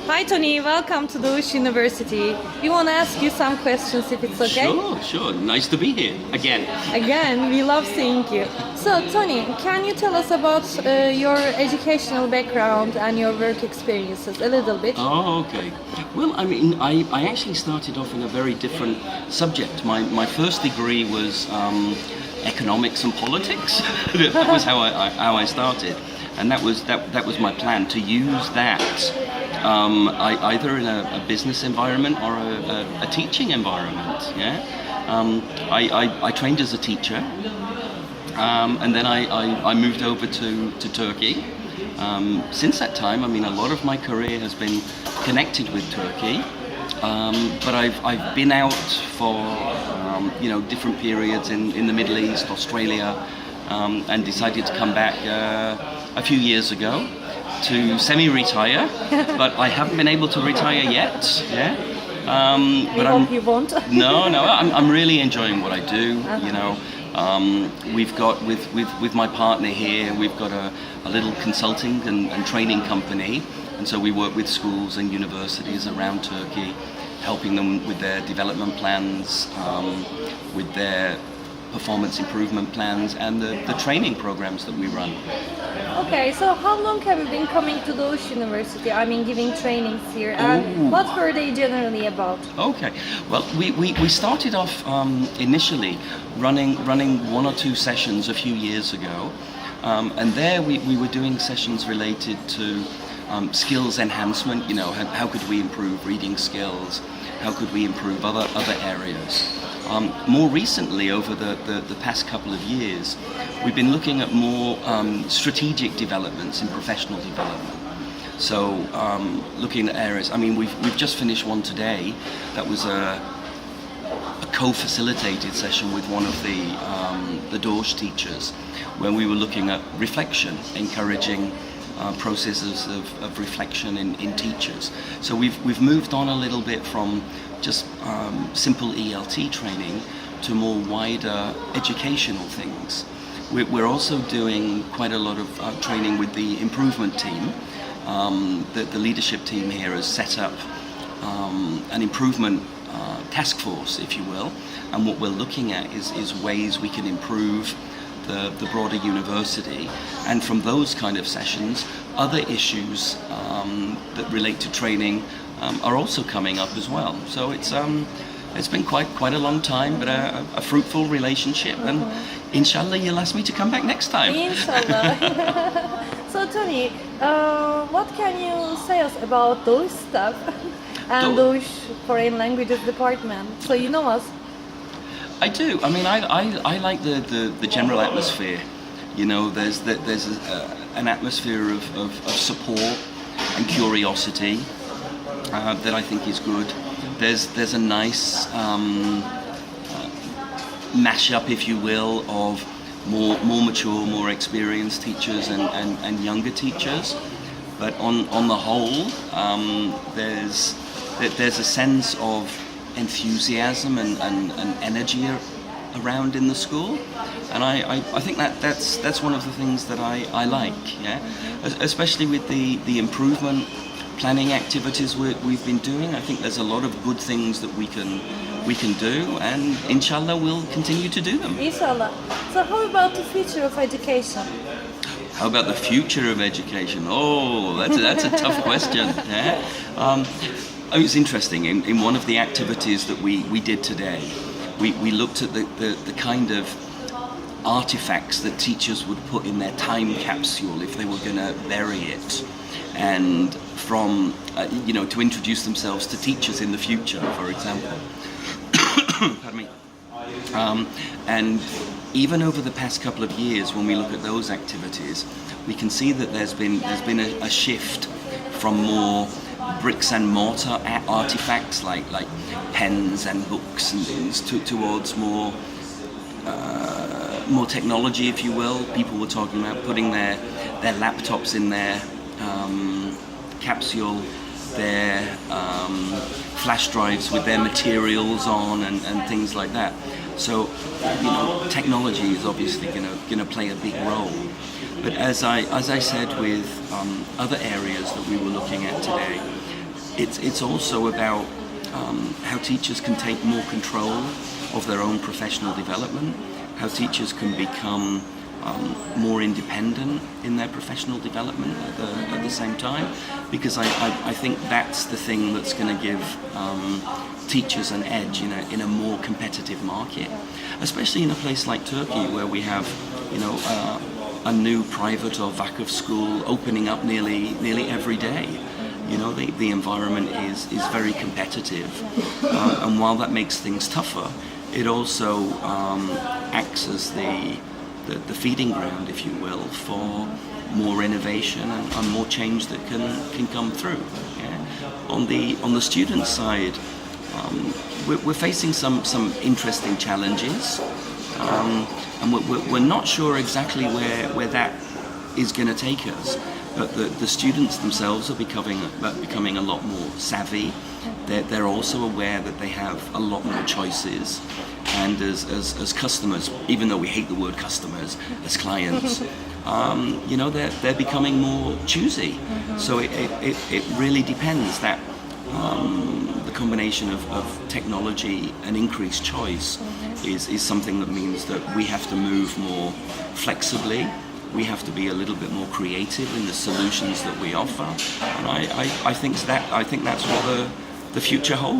Hi Tony, welcome to Dogus University. We want to ask you some questions if it's okay? Sure. Nice to be here again. Again, we love seeing you. So Tony, can you tell us about your educational background and your work experiences a little bit? Oh, okay. Well, I mean, I actually started off in a very different subject. My first degree was economics and politics. That was how I started, and that was my plan, to use that either in a business environment or a teaching environment. Yeah, I trained as a teacher, and then I moved over to Turkey. Since that time, I mean, a lot of my career has been connected with Turkey, but I've been out for different periods in the Middle East, Australia, and decided to come back a few years ago to semi-retire, but I haven't been able to retire yet. Yeah. We hope you won't. No, I'm really enjoying what I do. You know, we've got with my partner here, we've got a little consulting and training company, and so we work with schools and universities around Turkey, helping them with their development plans, with their performance improvement plans, and the training programs that we run. Okay, so how long have you been coming to Dogus University? I mean, giving trainings here, and what were they generally about? Okay, well, we started off initially running one or two sessions a few years ago, and there we were doing sessions related to skills enhancement. You know, how could we improve reading skills? How could we improve other areas? More recently, over the past couple of years, we've been looking at more strategic developments in professional development. So, looking at areas. I mean, we've just finished one today. That was a co-facilitated session with one of the Dogus teachers, where we were looking at reflection, encouraging processes of reflection in teachers. So we've moved on a little bit from just simple ELT training to more wider educational things. We're also doing quite a lot of training with the improvement team. The leadership team here has set up an improvement task force, if you will, and what we're looking at is ways we can improve the broader university, and from those kind of sessions, other issues that relate to training are also coming up as well. So it's been quite a long time, but a fruitful relationship, and inshallah you'll ask me to come back next time. Inshallah. So Tony, what can you say us about those stuff and those foreign languages department? So you know us. I do. I mean, I like the general atmosphere. You know, there's an atmosphere of support and curiosity that I think is good. There's a nice mashup, if you will, of more mature, more experienced teachers and younger teachers. But on the whole, there's a sense of enthusiasm and energy around in the school, and I think that's one of the things that I like, yeah, especially with the improvement planning activities we've been doing. I think there's a lot of good things that we can do, and inshallah we'll continue to do them. Inshallah. So how about the future of education? How about the future of education? Oh, that's a tough question. Yeah. It was interesting. In one of the activities that we did today, we looked at the kind of artifacts that teachers would put in their time capsule if they were going to bury it, and from to introduce themselves to teachers in the future, for example. Pardon me. And even over the past couple of years, when we look at those activities, we can see that there's been a shift from more bricks and mortar artifacts like pens and books and things towards more technology, if you will. People were talking about putting their laptops in their capsule, their flash drives with their materials on and things like that. So, technology is obviously going to play a big role. But as I said with other areas that we were looking at today, it's also about how teachers can take more control of their own professional development, how teachers can become more independent in their professional development at the same time, because I think that's the thing that's going to give teachers an edge in a more competitive market, especially in a place like Turkey where we have a new private or vakıf school opening up nearly every day. The environment is very competitive, and while that makes things tougher, it also acts as the feeding ground, if you will, for more innovation and more change that can come through. Yeah? On the student side, we're facing some interesting challenges, and we're not sure exactly where that is going to take us. But the students themselves are becoming a lot more savvy. They're also aware that they have a lot more choices, and as customers, even though we hate the word customers, as clients, they're becoming more choosy. So it really depends that the combination of technology and increased choice is something that means that we have to move more flexibly. We have to be a little bit more creative in the solutions that we offer, and I think that's what the future holds.